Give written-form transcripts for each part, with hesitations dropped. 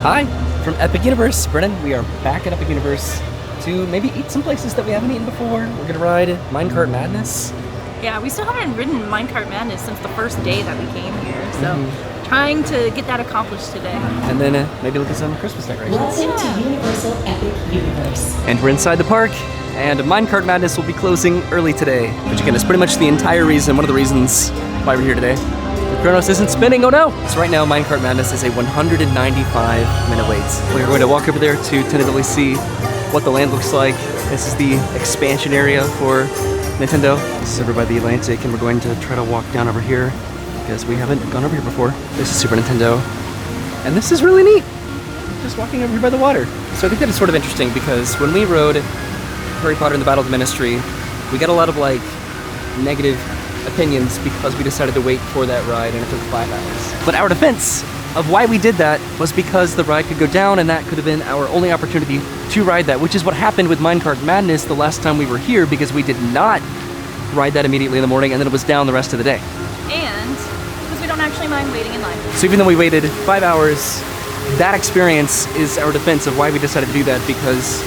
Hi, from Epic Universe. Brennan, we are back at Epic Universe to maybe eat some places that we haven't eaten before. We're gonna ride Mine Kart Madness. Yeah, we still haven't ridden Minecart Madness since the first day that we came here, so trying to get that accomplished today. And then maybe look at some Christmas decorations. Yeah. To Universal Epic Universe. And we're inside the park, and Minecart Madness will be closing early today, which again is pretty much the entire reason, one of the reasons why we're here today. The Chronos isn't spinning, oh no! So right now, Minecart Madness is a 195-minute wait. We're going to walk over there to tentatively see what the land looks like. This is the expansion area for Nintendo. This is over by the Atlantic, and we're going to try to walk down over here because we haven't gone over here before. This is Super Nintendo, and this is really neat. Just walking over here by the water. So I think that it's sort of interesting because when we rode Harry Potter and the Battle of the Ministry, we got a lot of like negative opinions because we decided to wait for that ride and it took 5 hours. But our defense of why we did that was because the ride could go down and that could have been our only opportunity to ride that, which is what happened with Minecart Madness the last time we were here because we did not ride that immediately in the morning and then it was down the rest of the day. And because we don't actually mind waiting in line. So even though we waited 5 hours, that experience is our defense of why we decided to do that because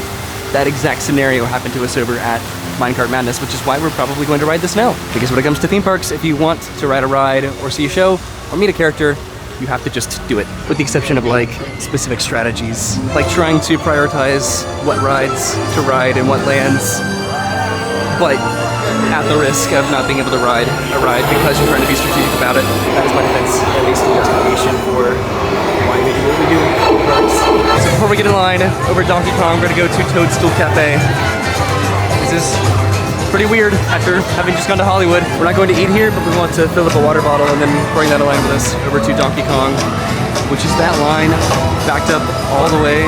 that exact scenario happened to us over at Minecart Madness, which is why we're probably going to ride this now. Because when it comes to theme parks, if you want to ride a ride or see a show or meet a character, you have to just do it. With the exception of like specific strategies, like trying to prioritize what rides to ride and what lands, but at the risk of not being able to ride a ride because you're trying to be strategic about it. That is my defense, at least the justification for why we do what we do. So before we get in line over Donkey Kong, we're gonna go to Toadstool Cafe. This is pretty weird after having just gone to Hollywood. We're not going to eat here, but we want to fill up a water bottle and then bring that line with us over to Donkey Kong, which is that line backed up all the way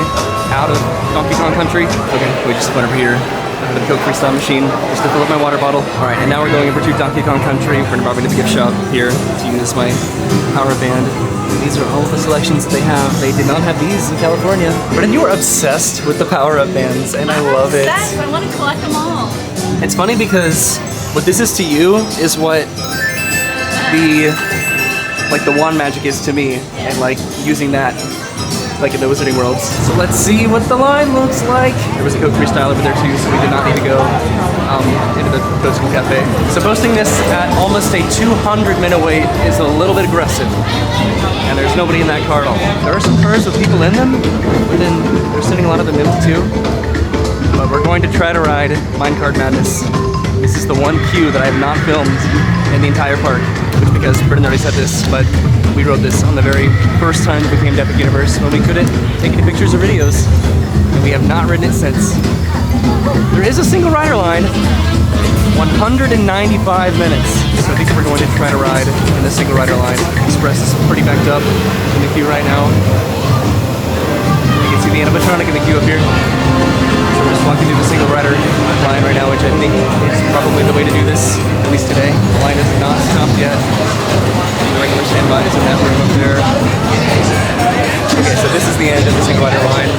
out of Donkey Kong Country. Okay, we just went over here to the Coke Freestyle machine just to fill up my water bottle. All right, and now we're going over to Donkey Kong Country. We're gonna probably to the gift shop here to use my power band. These are all the selections that they have. They did not have these in California. Brennan, you are obsessed with the power-up bands, and I love it. I want to collect them all. It's funny because what this is to you is what the wand magic is to me, and like using that like in the Wizarding Worlds. So let's see what the line looks like. There was a Coke Freestyle over there too, so we did not need to go into the Toadstool Cafe. So posting this at almost a 200-minute wait is a little bit aggressive. And there's nobody in that car at all. There are some cars with people in them, but then they're sending a lot of them empty too. But we're going to try to ride Minecart Madness. This is the one queue that I have not filmed in the entire park, which because Brennan already said this, but we rode this on the very first time that we came to Epic Universe when we couldn't take any pictures or videos, and we have not ridden it since. There is a single rider line, 195 minutes. So I think we're going to try to ride in the single rider line. Express is pretty backed up in the queue right now. You can see the animatronic in the queue up here. So we're just walking through the single rider line right now, which I think is probably the way to do this, at least today. The line is not stopped yet. The regular standby is in that room up there. Okay, so this is the end of the single rider line.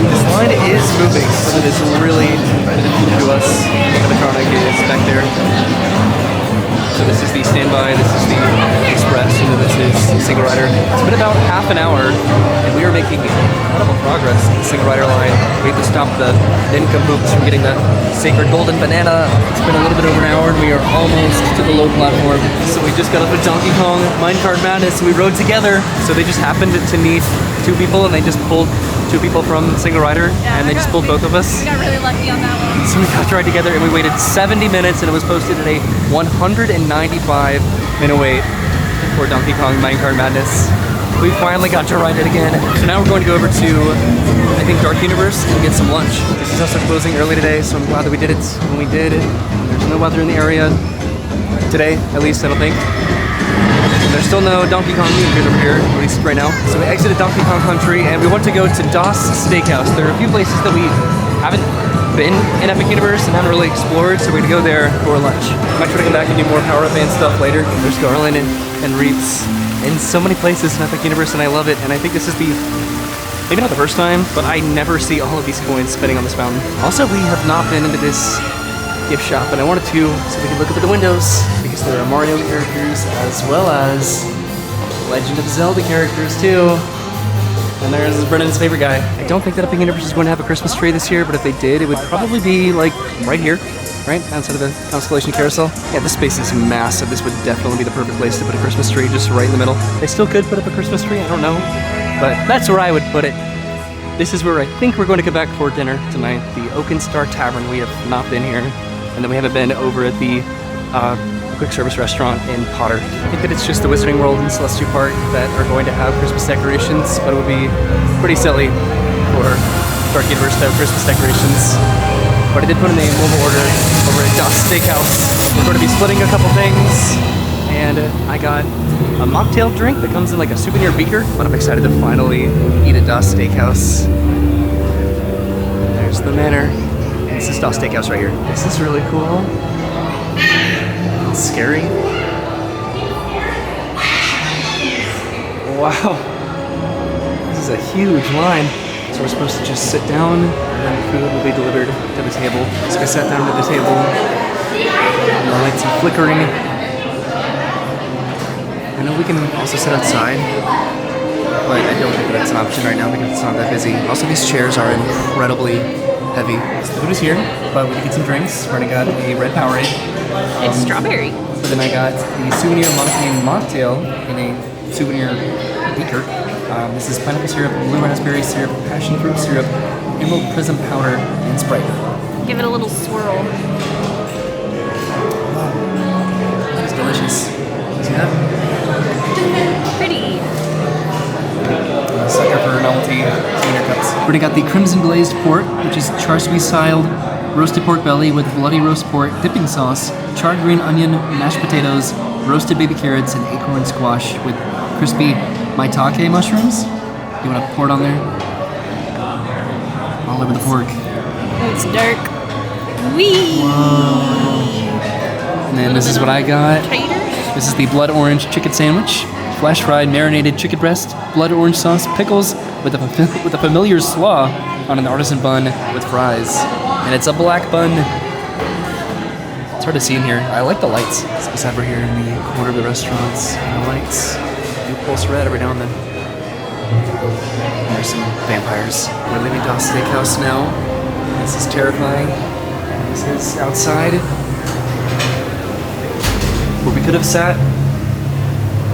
This line is moving, so it is really to us. The animatronic is back there. So this is the standby, this is the express, and then this is single rider. It's been about half an hour, and we are making incredible progress in the single rider line. We have to stop the nincompoops from getting the sacred golden banana. It's been a little bit over an hour, and we are almost to the load platform. So we just got up with Donkey Kong, Minecart Madness, and we rode together. So they just happened to need 2 people, and they just pulled 2 people from single rider, and they just pulled both of us. We got really lucky on that one. So we got to ride together, and we waited 70 minutes, and it was posted at a 195-minute wait for Donkey Kong Minecart Madness. We finally got to ride it again. So now we're going to go over to, I think, Dark Universe and get some lunch. This is also closing early today, so I'm glad that we did it when we did. There's no weather in the area today, at least I don't think. There's still no Donkey Kong meters over here, at least right now. So we exited Donkey Kong Country, and we want to go to Steakhouse. There are a few places that we haven't been in Epic Universe and haven't really explored, so we're gonna go there for lunch. I might try to come back and do more power-up band stuff later. There's garland and wreaths in so many places in Epic Universe, and I love it. And I think this is the Maybe not the first time, but I never see all of these coins spinning on this fountain. Also, we have not been into this gift shop, and I wanted to so we can look up at the windows because there are Mario characters as well as Legend of Zelda characters too. And there's Brennan's favorite guy. I don't think that Epic Universe is going to have a Christmas tree this year, but if they did, it would probably be like right here, right outside of the Constellation Carousel. Yeah, this space is massive. This would definitely be the perfect place to put a Christmas tree, just right in the middle. They still could put up a Christmas tree, I don't know, but that's where I would put it. This is where I think we're going to come back for dinner tonight, the Oaken Star Tavern. We have not been here, and then we haven't been over at the quick service restaurant in Potter. I think that it's just the Wizarding World and Celestial Park that are going to have Christmas decorations, but it would be pretty silly for Dark Universe to have Christmas decorations. But I did put in a mobile order over at Das Steakhouse. We're going to be splitting a couple things, and I got a mocktail drink that comes in like a souvenir beaker, but I'm excited to finally eat at Das Steakhouse. There's the manor. This is Das Steakhouse right here. This is really cool. Scary. Wow. This is a huge line. So we're supposed to just sit down and then food will be delivered to the table. So I sat down at the table and the lights are flickering. I know we can also sit outside, but I don't think that's an option right now because it's not that busy. Also, these chairs are incredibly heavy. So the food is here, but we can get some drinks. Brennan got a red Powerade. It's strawberry. So then I got the souvenir monkey mocktail in a souvenir beaker. This is pineapple syrup, blue raspberry syrup, passion fruit syrup, emerald prism powder, and Sprite. Give it a little swirl. That is delicious. See that? Pretty. Sucker for novelty souvenir cups. We already got the crimson glazed port, which is char siu styled roasted pork belly with bloody roast pork, dipping sauce, charred green onion, mashed potatoes, roasted baby carrots, and acorn squash with crispy maitake mushrooms. You want to pour it on there? All over the pork. It's dark. Wee! And then this is what I got. Taters? This is the blood orange chicken sandwich. Flash fried marinated chicken breast, blood orange sauce, pickles with a familiar slaw on an artisan bun with fries. And it's a black bun. It's hard to see in here. I like the lights. So beside we're here in the corner of the restaurants. And the lights do pulse red every now and then. There's some vampires. We're leaving Das Steakhouse now. This is terrifying. This is outside. Where we could have sat.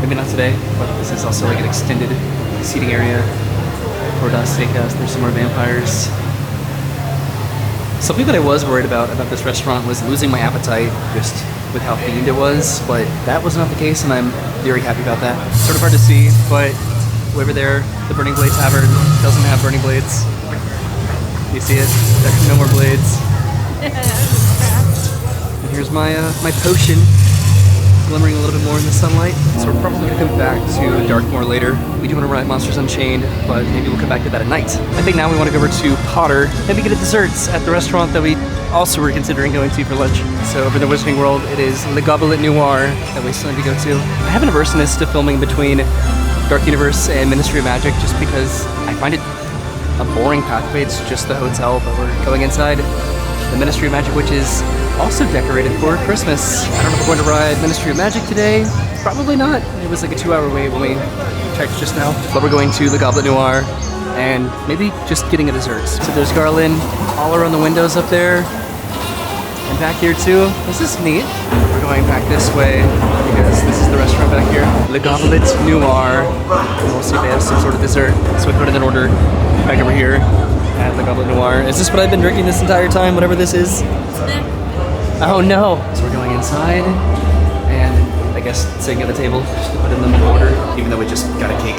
Maybe not today, but this is also like an extended seating area for Das Steakhouse. There's some more vampires. Something that I was worried about this restaurant was losing my appetite just with how themed it was, but that was not the case, and I'm very happy about that. Sort of hard to see, but over there, the Burning Blade Tavern doesn't have burning blades. You see it? There's no more blades. And here's my my potion, glimmering a little bit more in the sunlight. So we're probably gonna come back to Darkmoor later. We do want to ride Monsters Unchained, but maybe we'll come back to that at night. I think now we want to go over to Potter, maybe get a desserts at the restaurant that we also were considering going to for lunch. So over in the Wizarding World, it is the Goblet Noir that we still need to go to. I have an averseness to filming between Dark Universe and Ministry of Magic just because I find it a boring pathway. It's just the hotel, but we're going inside the Ministry of Magic, which is also decorated for Christmas. I don't know if we're going to ride Ministry of Magic today. Probably not. It was like a 2-hour wait when we checked just now. But we're going to the Goblet Noir and maybe just getting a dessert. So there's garland all around the windows up there. And back here too. This is neat. We're going back this way because this is the restaurant back here. Le Goblet Noir. And we'll see if they have some sort of dessert. So we put it in order back over here at Le Goblet Noir. Is this what I've been drinking this entire time, whatever this is? Oh no! So we're going inside, and I guess sitting at the table just to put in the order, even though we just got a cake,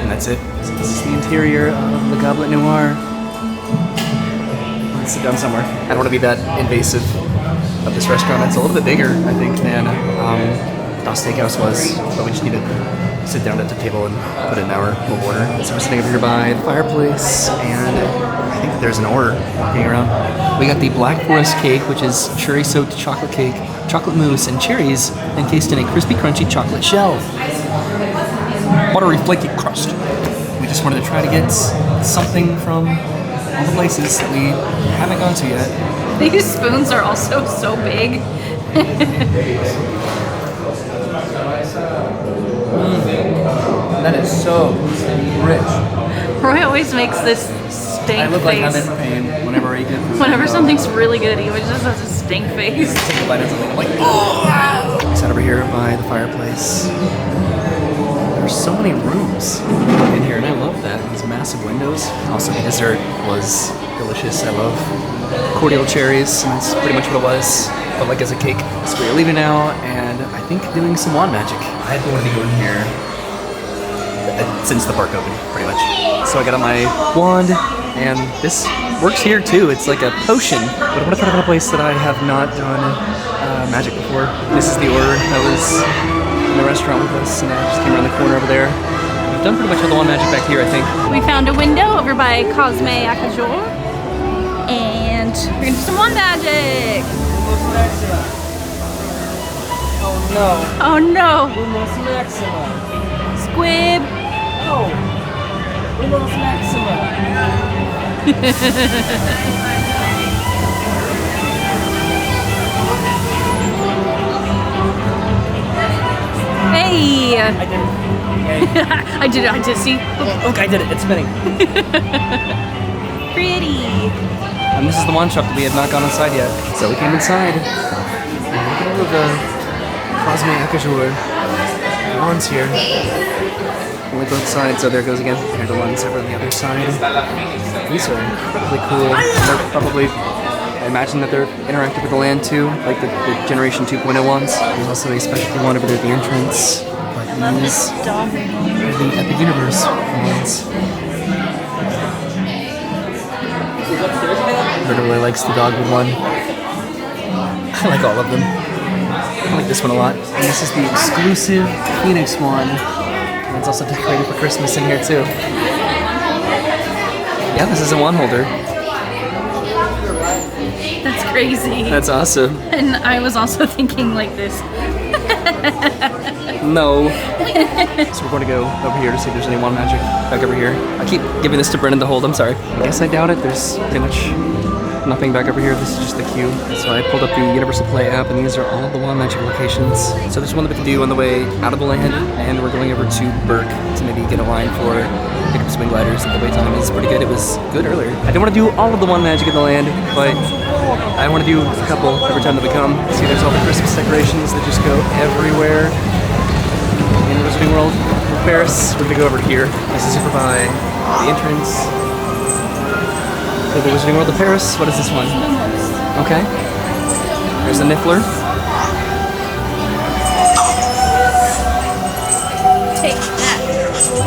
and that's it. So this is the interior of the Goblet Noir. Let's sit down somewhere. I don't want to be that invasive of this restaurant. It's a little bit bigger, I think, than Das Steakhouse was, but we just need to sit down at the table and put in our order. So we're sitting over here by the fireplace, and I think that there's an order walking around. We got the Black Forest cake, which is cherry-soaked chocolate cake, chocolate mousse, and cherries encased in a crispy, crunchy chocolate shell. Buttery, flaky crust. We just wanted to try to get something from all the places that we haven't gone to yet. These spoons are also so big. That is so rich. Roy always makes this stink I look like I'm face. in pain whenever I eat good food. Whenever something's really good, he always just has a stink face. Take a bite of something, I'm like, oh! We sat over here by the fireplace. There's so many rooms in here, and I love that. These massive windows. Also, the dessert was delicious. I love cordial cherries, and that's pretty much what it was, but like as a cake. So we're leaving now, and I think doing some wand magic. I've been wanting to go in here since the park opened, pretty much. So I got out my wand, and this works here too. It's like a potion, but what if I found a place that I have not done magic before? This is the order that was in the restaurant with us, and I just came around the corner over there. We've done pretty much all the wand magic back here, I think. We found a window over by Cosme Akajor, and we're gonna do some wand magic. Oh no. Oh no! Lumos Maxima. Squib! Oh. Lumos Maxima. Hey! I did it. I did it, see? Look, I did it. It's spinning. Pretty! And this is the wand shop that we have not gone inside yet. So we came inside. And look at all of the Cosme Akajor wands here. Only both sides, so there it goes again. Here are the ones over on the other side. These are incredibly cool. They're probably, I imagine that they're interactive with the land too, like the Generation 2.0 ones. There's also a specialty one over there at the entrance. But these are the Epic Universe ones. Everyone really likes the dogwood one. I like all of them. I like this one a lot. And this is the exclusive Phoenix one. And it's also decorated for Christmas in here too. Yeah, this is a wand holder. That's crazy. That's awesome. And I was also thinking like this. No. So we're going to go over here to see if there's any wand magic back over here. I keep giving this to Brennan to hold, I'm sorry. I guess I doubt it. There's pretty much nothing back over here. This is just the queue. So I pulled up the Universal Play app, and these are all the wand magic locations. So there's one that we can do on the way out of the land, and we're going over to Berk to maybe get a line for Hiccup swing gliders. The wait time is pretty good. It was good earlier. I didn't want to do all of the wand magic in the land, but I want to do a couple every time that we come. See, there's all the Christmas decorations that just go everywhere in Wizarding World. Paris, we're gonna go over here. This is over by the entrance to the Wizarding World of Paris. What is this one? Okay. There's the Niffler. Take that.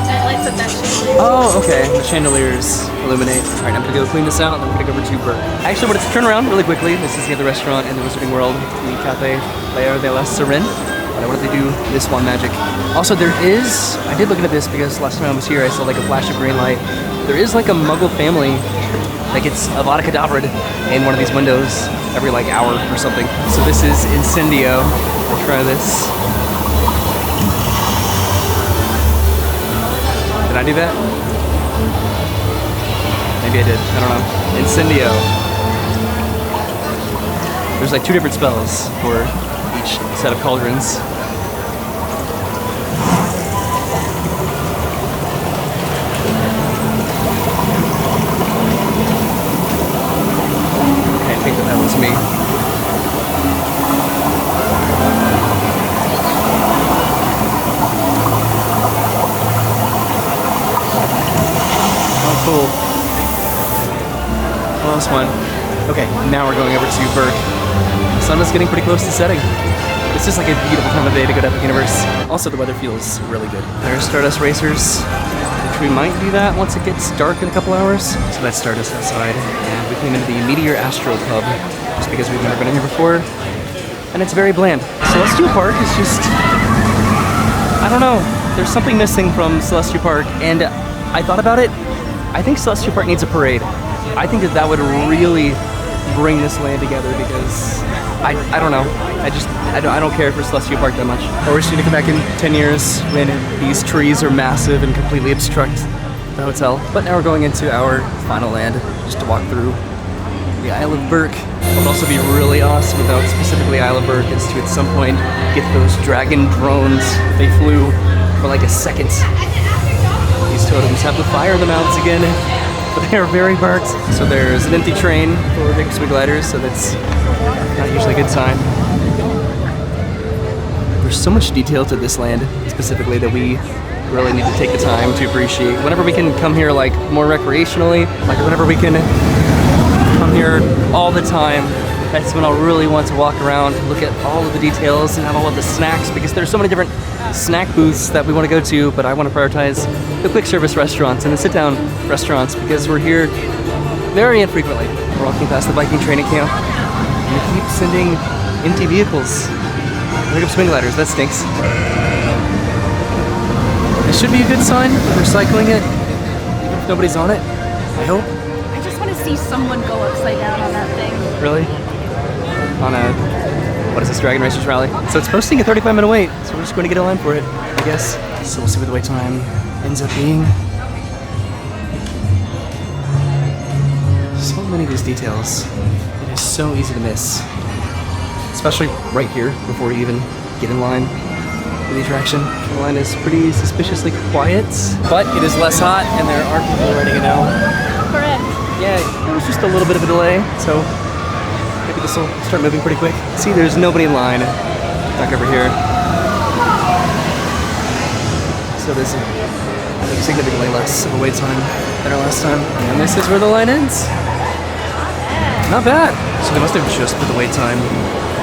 That lights up that chandelier. Oh, okay. The chandeliers illuminate. All right, I'm gonna go clean this out, and then we're gonna go over to Berk. I actually wanted to turn around really quickly. This is the other restaurant in the Wizarding World, the Café Lair de la Sereine. But I wanted to do this one magic. Also, there is, I did look into this because last time I was here, I saw like a flash of green light. There is like a Muggle family that gets Avada Kedavra in one of these windows every like hour or something. So this is Incendio. I'll try this. Did I do that? Maybe I did. I don't know. Incendio. There's like 2 different spells for each set of cauldrons. Okay, I think that was me. Oh, cool. Close one. Okay, now we're going over to Berk. The sun is getting pretty close to setting. It's just like a beautiful time of day to go to Epic Universe. Also, the weather feels really good. There's Stardust Racers, which we might do that once it gets dark in a couple hours. So that's Stardust outside. And we came into the Meteor Astro Pub, just because we've never been in here before. And it's very bland. Celestial Park is just, I don't know. There's something missing from Celestial Park, and I thought about it. I think Celestial Park needs a parade. I think that would really bring this land together, because I don't know. I don't care for Celestial Park that much. Or we should come back in 10 years when these trees are massive and completely obstruct the the hotel. But now we're going into our final land just to walk through the Isle of Berk. What would also be really awesome about specifically Isle of Berk is to at some point get those dragon drones. They flew for like a second. These totems have the fire in the mouths again, but they are very marked. So there's an empty train for big swing gliders, so that's not usually a good sign. There's so much detail to this land specifically that we really need to take the time to appreciate. Whenever we can come here like more recreationally, like whenever we can come here all the time, that's when I'll really want to walk around, look at all of the details and have all of the snacks, because there's so many different snack booths that we want to go to, but I want to prioritize the quick service restaurants and the sit down restaurants because we're here very infrequently. We're walking past the Viking training camp and they keep sending empty vehicles. Hiccup swing gliders, that stinks. It should be a good sign if we're cycling it, even if nobody's on it, I hope. I just want to see someone go upside down on that thing. Really? On a, what is this, Dragon Racers Rally? So it's posting a 35-minute wait, so we're just going to get a line for it, I guess. So we'll see what the wait time ends up being. So many of these details. It is so easy to miss. Especially right here, before you even get in line for the attraction. The line is pretty suspiciously quiet, but it is less hot and there are people ready to go. Correct. Yeah, there was just a little bit of a delay, so maybe this will start moving pretty quick. See, there's nobody in line back over here. So there's significantly less of a wait time than our last time. And this is where the line ends. Not bad. So they must have just put the wait time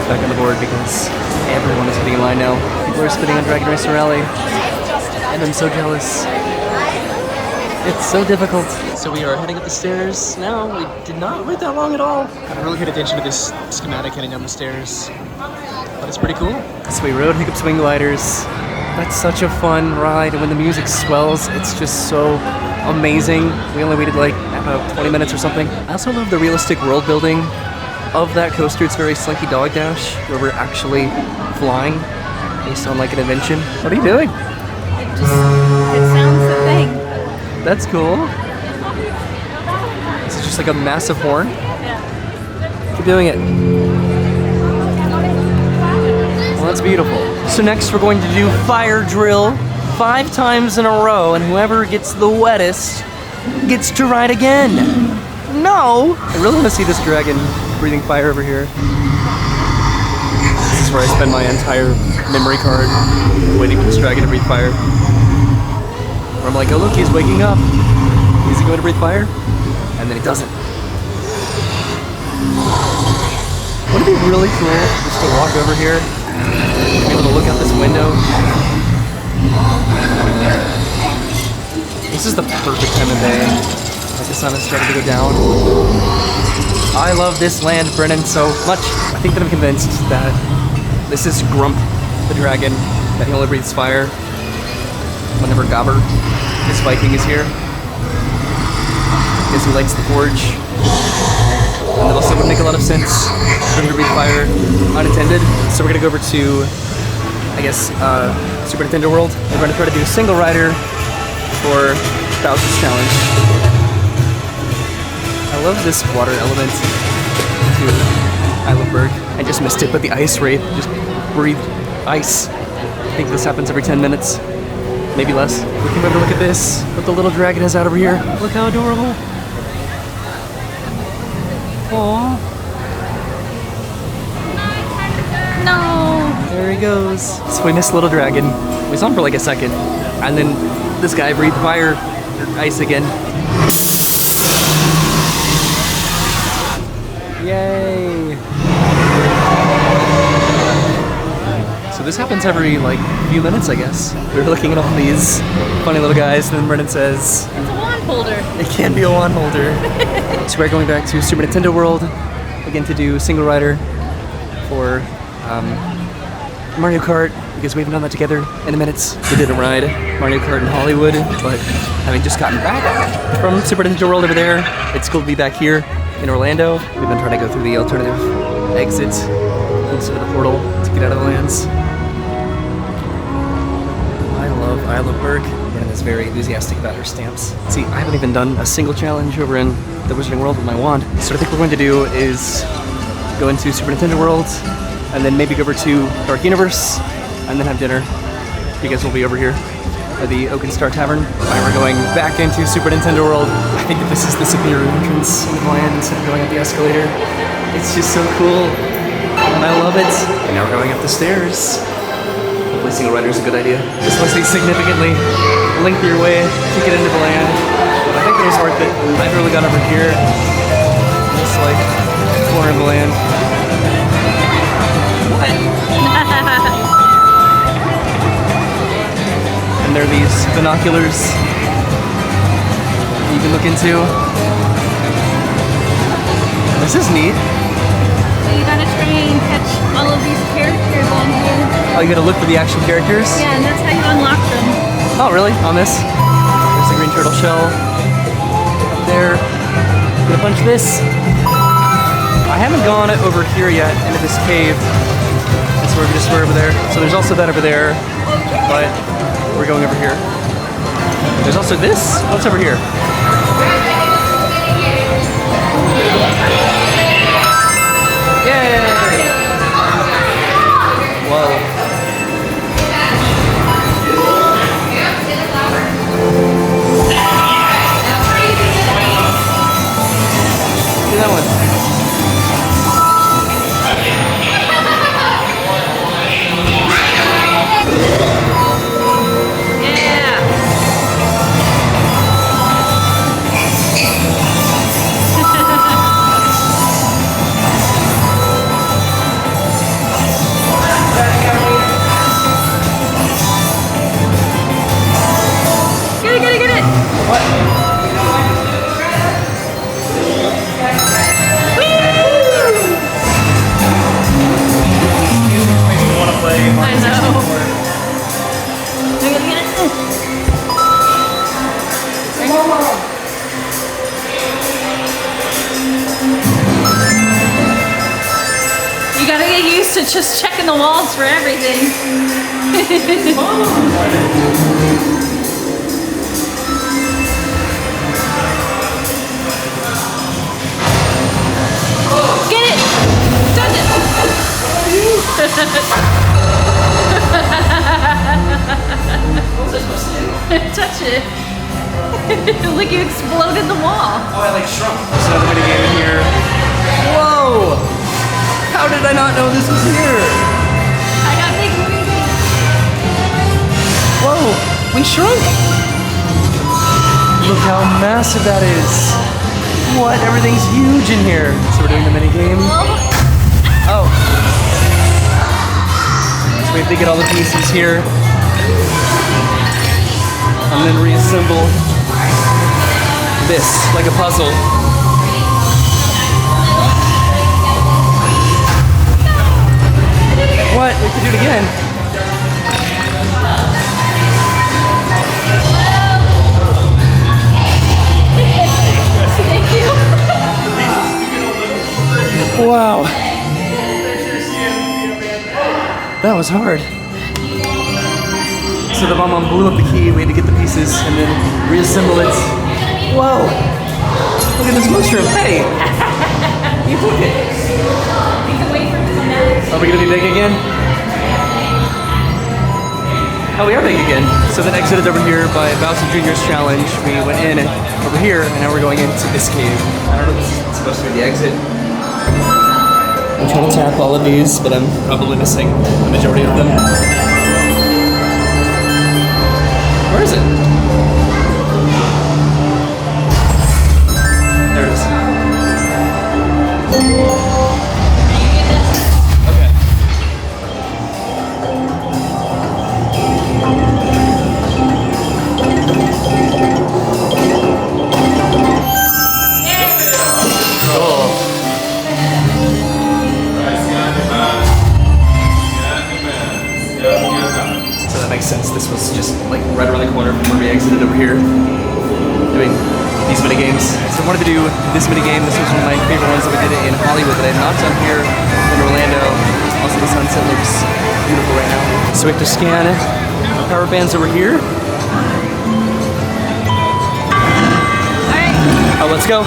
back on the board because everyone is getting in line now. People are spitting on Dragon Racer Rally, and I'm so jealous. It's so difficult. So we are heading up the stairs now. We did not wait that long at all. I really paid attention to this schematic heading down the stairs, but it's pretty cool. So we rode Hiccup swing gliders. That's such a fun ride, and when the music swells, it's just so amazing. We only waited like about 20 minutes or something. I also love the realistic world building of that coaster. It's very Slinky Dog Dash, where we're actually flying based on like an invention. What are you doing? It sounds the thing. That's cool. This is just like a massive horn. Yeah. Keep doing it. Well, that's beautiful. So next we're going to do fire drill 5 times in a row, and whoever gets the wettest gets to ride again. No! I really want to see this dragon breathing fire over here. This is where I spend my entire memory card waiting for this dragon to breathe fire. Where I'm like, oh look, he's waking up. Is he going to breathe fire? And then he doesn't. Wouldn't it be really cool just to walk over here and be able to look out this window? This is the perfect time of day. Like the sun is starting to go down. I love this land, Brennan, so much. I think that I'm convinced that this is Grump, the dragon, that he only breathes fire whenever Gobber, this Viking, is here. Because he lights the forge. And that also would make a lot of sense for him to breathe fire unattended. So we're gonna go over to, I guess, Super Nintendo World. We're gonna try to do a single rider for Bowser's Challenge. I love this water element to Isle of Berk. I just missed it, but the ice wraith just breathed ice. I think this happens every 10 minutes, maybe less. We can remember, look at this, what the little dragon has out over here. Look how adorable. Aww. No! There he goes. So we missed Little Dragon. We saw him for like a second, and then this guy breathed fire, or ice again. Yay! So this happens every like few minutes, I guess. We were looking at all these funny little guys, and then Brennan says, It's a wand holder. it can be a wand holder. So we're going back to Super Nintendo World again to do single rider for Mario Kart, because we haven't done that together in a minute. We did a ride, Mario Kart in Hollywood, but having just gotten back from Super Nintendo World over there, it's cool to be back here in Orlando. We've been trying to go through the alternative exit instead of the portal to get out of the lands. I love Isle of Berk. Brennan is is very enthusiastic about her stamps. See, I haven't even done a single challenge over in the Wizarding World with my wand. So what I think we're going to do is go into Super Nintendo World, and then maybe go over to Dark Universe, and then have dinner. You guys will be over here at the Oak and Star Tavern. And we're going back into Super Nintendo World. I think that this is the superior entrance into the land instead of going up the escalator. It's just so cool, and I love it. And now we're going up the stairs. Hopefully single rider is a good idea. This must be significantly lengthier way to get into the land, but I think it was worth it. I've really got over here, this like corner of the land. What? And there are these binoculars you can look into. This is neat. So you gotta try and catch all of these characters on here. Oh, you gotta look for the actual characters? Yeah, and that's how you unlock them. Oh, really? On this? There's the green turtle shell. Up there. I'm gonna punch this. I haven't gone over here yet into this cave. That's where we just were over there. So there's also that over there, but we're going over here. There's also this. What's over here? Yay! Whoa. Do that one. To just checking the walls for everything. Get it! Touch it! Touch it. Like you exploded the wall. Oh, I like shrunk. There's another mini game in here. Whoa! How did I not know this was here? I got big movie. Whoa, we shrunk. Look how massive that is. What? Everything's huge in here. So we're doing the mini game. Oh. So we have to get all the pieces here. And then reassemble this like a puzzle. What? We have to do it again. Thank you. Wow. That was hard. So the mom blew up the key, we had to get the pieces and then reassemble it. Whoa! Look at this mushroom. Hey! You took it. You can wait for it to come out. Are we gonna be big again? Oh, we are big again. So then exited over here by Bowser Jr.'s challenge. We went in over here, and now we're going into this cave. I don't know if this is supposed to be the exit. I'm trying to tap all of these, but I'm probably missing the majority of them. Where is it? There it is. Okay. Cool. So that makes sense. This was just like right around the corner from where we exited over here. Doing these mini games. So I wanted to do this mini game. This was one of my favorite ones that we did it in Hollywood that I had not done here in Orlando. Also the sunset looks beautiful right now. So we have to scan power bands over here. Oh, let's go.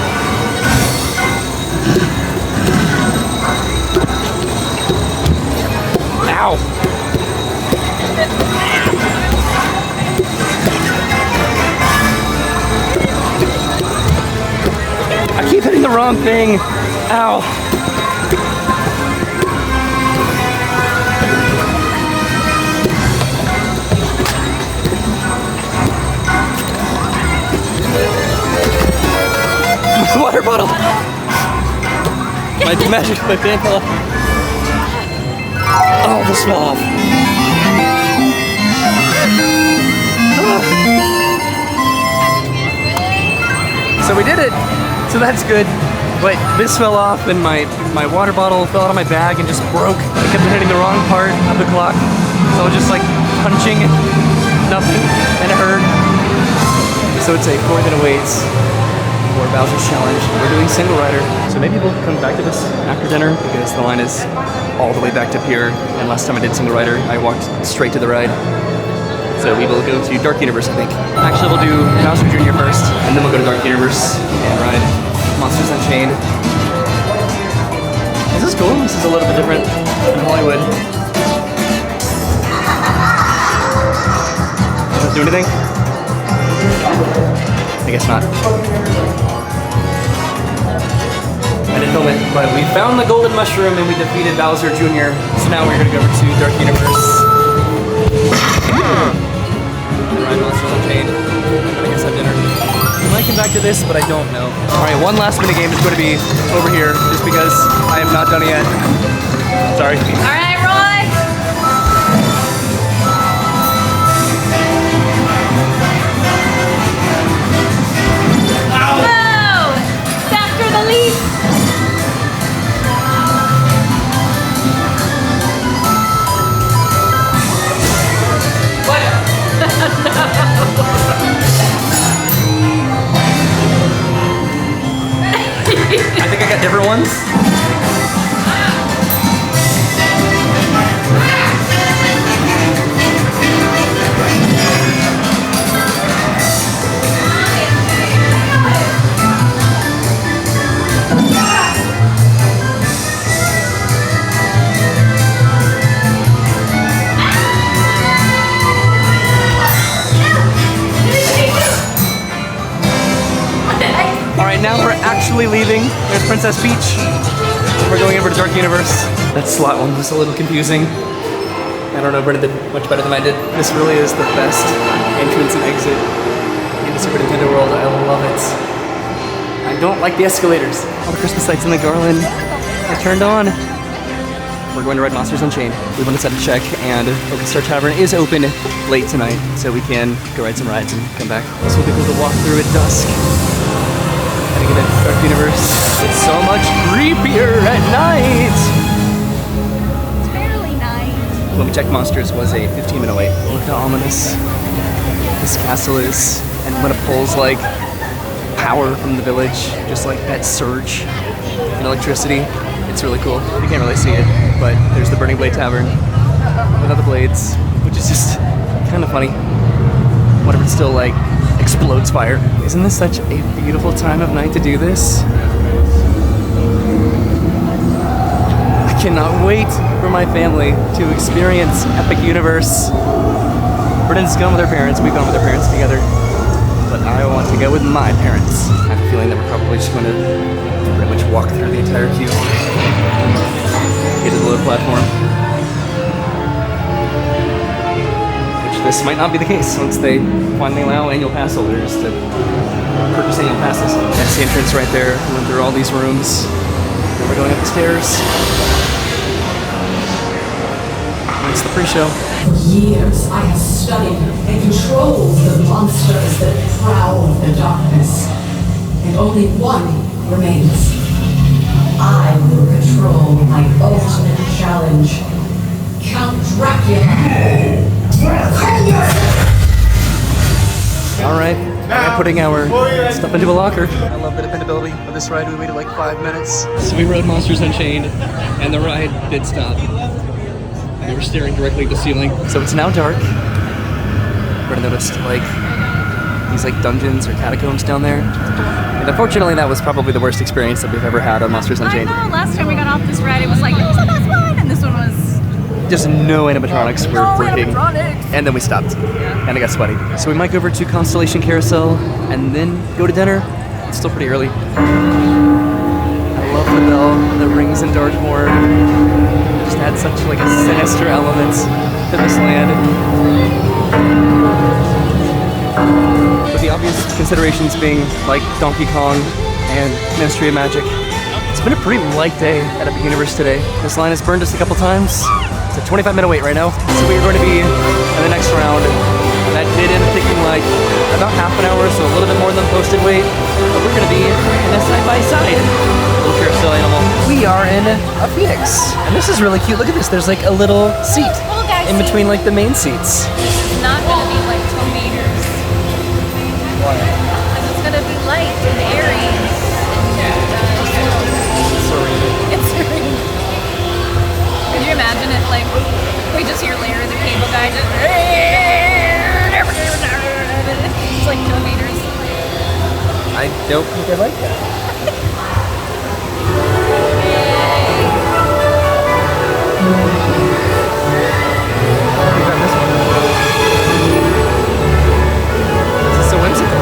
Ow. I keep hitting the wrong thing. Ow. Water bottle. My magic, my fan fell off. Oh, this fell off. So we did it. So that's good. But this fell off and my water bottle fell out of my bag and just broke. I kept hitting the wrong part of the clock. So I was just like punching nothing and it hurt. So it's a 4-minute wait for Bowser's Challenge. We're doing single rider. So maybe we'll come back to this after dinner because the line is all the way back to Pier. And last time I did single rider, I walked straight to the ride. So we will go to Dark Universe, I think. Actually, we'll do Bowser Jr. first, and then we'll go to Dark Universe and ride Monsters Unchained. This is cool. This is a little bit different than Hollywood. Does it do anything? I guess not. I didn't film it, but we found the golden mushroom and we defeated Bowser Jr. So now we're gonna go over to Dark Universe. Ride Monsters Unchained. I guess have dinner. I might come back to this, but I don't know. Alright, one last minute game is going to be over here, just because I have not done it yet. Sorry. Alright, Roy! Whoa! It's after the leaf! I think I got different ones. Now we're actually leaving. There's Princess Peach. We're going over to Dark Universe. That slot one was a little confusing. I don't know, Brennan did much better than I did. This really is the best entrance and exit in Super Nintendo World. I love it. I don't like the escalators. All the Christmas lights and the garland are turned on. We're going to ride Monsters Unchained. We want to set a check, and Star Tavern is open late tonight, so we can go ride some rides and come back. This will be cool to walk through at dusk. Get into Dark Universe. It's so much creepier at night. It's barely night. When we checked Monsters was a 15-minute wait. Look how ominous this castle is, and when it pulls like power from the village, just like that surge in electricity. It's really cool. You can't really see it, but there's the Burning Blade Tavern with other blades, which is just kind of funny. Whenever it's still like explodes fire. Isn't this such a beautiful time of night to do this? I cannot wait for my family to experience Epic Universe. Brennan's gone with her parents, we've gone with our parents together, but I want to go with my parents. I have a feeling that we're probably just going to pretty much walk through the entire queue. Get to the little platform. This might not be the case once they finally allow annual pass holders to purchase annual passes. That's the entrance right there. We went through all these rooms. Then we're going up the stairs. It's the pre-show. For years, I have studied and controlled the monsters that prowl the darkness. And only one remains. I will control my ultimate challenge. Count Dracula. Alright, we're putting our stuff into a locker. I love the dependability of this ride. We waited like 5 minutes. So we rode Monsters Unchained, and the ride did stop. We were staring directly at the ceiling. So it's now dark. We're noticed like these like dungeons or catacombs down there. And unfortunately, that was probably the worst experience that we've ever had on Monsters Unchained. I know, last time we got off this ride, it was like, it was the best one, and this one was... Just no animatronics were working. Animatronics. And then we stopped, and I got sweaty. So we might go over to Constellation Carousel, and then go to dinner. It's still pretty early. I love the bell that rings in Darkmoor. Just adds such like a sinister element to this land. With the obvious considerations being like Donkey Kong and Ministry of Magic. It's been a pretty light day at Epic Universe today. This line has burned us a couple times. It's a 25-minute wait right now. So we are going to be in the next round. That did end up taking like about half an hour, so a little bit more than posted wait. But we're going to be in a side-by-side little carousel animal. We are in a Phoenix. And this is really cute. Look at this. There's like a little seat in between like the main seats. It's not gonna be like tomatoes. Why? Because it's gonna be light and airy. It's serene. Could you imagine if like we just hear Larry the Cable Guy just it's like tomatoes. I don't think I like that. We found this one. This is so whimsical.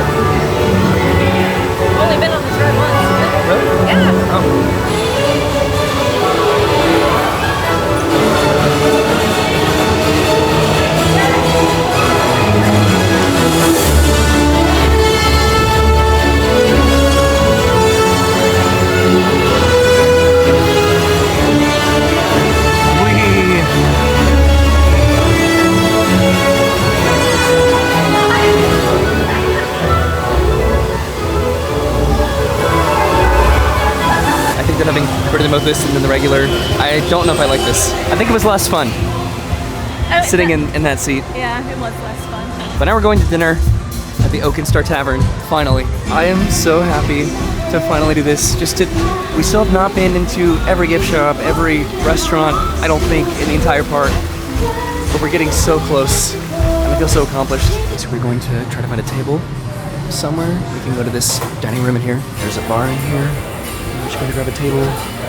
I've only been on this ride once. Really? Yeah. Oh. Having heard of this than the regular. I don't know if I like this. I think it was less fun sitting in that seat. Yeah, it was less fun. But now we're going to dinner at the Oak and Star Tavern, finally. I am so happy to finally do this. We still have not been into every gift shop, every restaurant, I don't think, in the entire park. But we're getting so close, and I feel so accomplished. So we're going to try to find a table somewhere. We can go to this dining room in here. There's a bar in here. We're just going to grab a table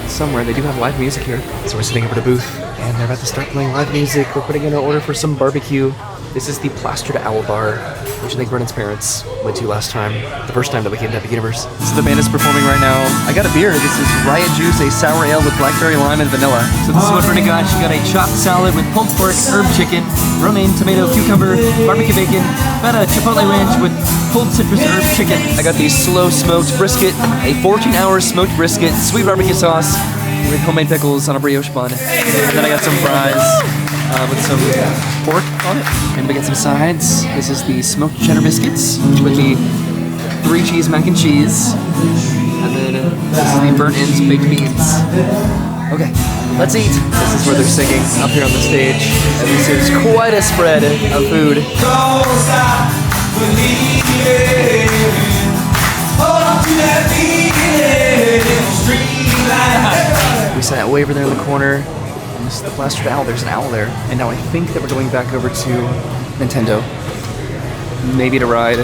somewhere. They do have live music here. So we're sitting over at a booth, and they're about to start playing live music. We're putting in an order for some barbecue. This is the Plastered Owl Bar, which I think Brennan's parents went to last time, the first time that we came to Epic Universe. So the band is performing right now. I got a beer. This is Riot Juice, a sour ale with blackberry lime and vanilla. So this is what Brennan got. She got a chopped salad with pulled pork, herb chicken, romaine, tomato, cucumber, barbecue bacon, feta, chipotle ranch with pulled citrus herb chicken. I got the slow smoked brisket, a 14-hour smoked brisket, sweet barbecue sauce with homemade pickles on a brioche bun. And then I got some fries with some pork on it. And we get some sides. This is the smoked cheddar biscuits with the 3 cheese mac and cheese. And then this is the burnt ends baked beans. Okay, let's eat. This is where they're singing up here on the stage. And this is quite a spread of food. We sat way over there in the corner, and this is the Plastered Owl. There's an owl there. And now I think that we're going back over to Nintendo. Maybe to ride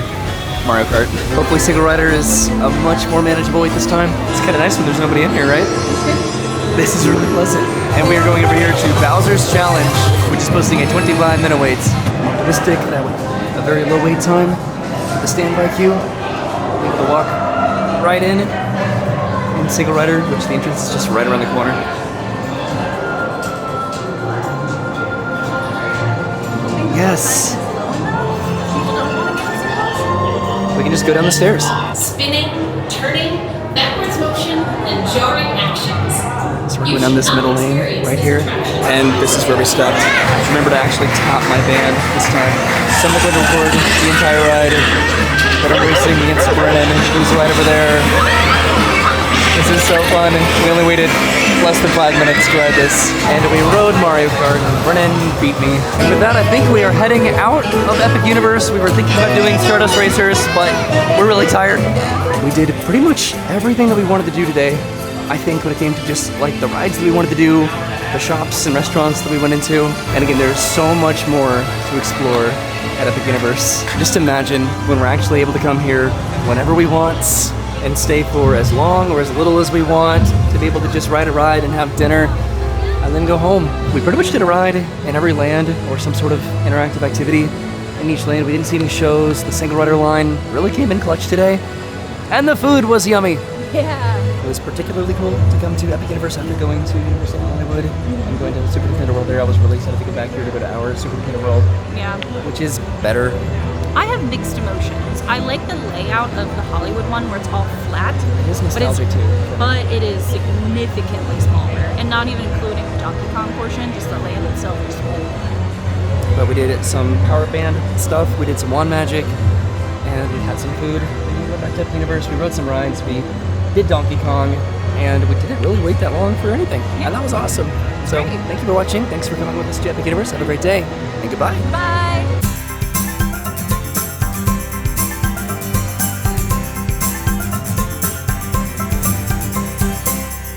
Mario Kart. Hopefully single rider is a much more manageable wait this time. It's kind of nice when there's nobody in here, right? This is really pleasant. And we are going over here to Bowser's Challenge, which is posting a 25-minute wait. This stick that with a very low wait time, with the standby queue, we have to walk right in single rider, which the entrance is just right around the corner. Yes! We can just go down the stairs. Spinning, turning, backwards motion, and jarring actions. So we're going down this middle lane right here. And this is where we stopped. Remember to actually top my band this time. Someone would record the entire ride. But I'm racing against Brennan, who's right over there. This is so fun. We only waited less than 5 minutes to ride this. And we rode Mario Kart, and Brennan beat me. And with that, I think we are heading out of Epic Universe. We were thinking about doing Stardust Racers, but we're really tired. We did pretty much everything that we wanted to do today. I think when it came to just like the rides that we wanted to do, the shops and restaurants that we went into. And again, there's so much more to explore at Epic Universe. Just imagine when we're actually able to come here whenever we want and stay for as long or as little as we want, to be able to just ride a ride and have dinner and then go home. We pretty much did a ride in every land or some sort of interactive activity in each land. We didn't see any shows. The single rider line really came in clutch today. And the food was yummy. Yeah. It was particularly cool to come to Epic Universe after going to Universal Hollywood and going to the Super Nintendo World there. I was really excited to get back here to go to our Super Nintendo World, Yeah. which is better. I have mixed emotions. I like the layout of the Hollywood one where it's all flat. It is but it's- nostalgic too. But it is significantly smaller, and not even including the Donkey Kong portion, just the land itself is small. But we did some power band stuff, we did some wand magic, and we had some food. And we went back to Epic Universe, we rode some rides, we did Donkey Kong, and we didn't really wait that long for anything. Yeah. And that was awesome. So Great. thank you for watching, thanks for coming with us to Epic Universe, have a great day, and goodbye. Bye!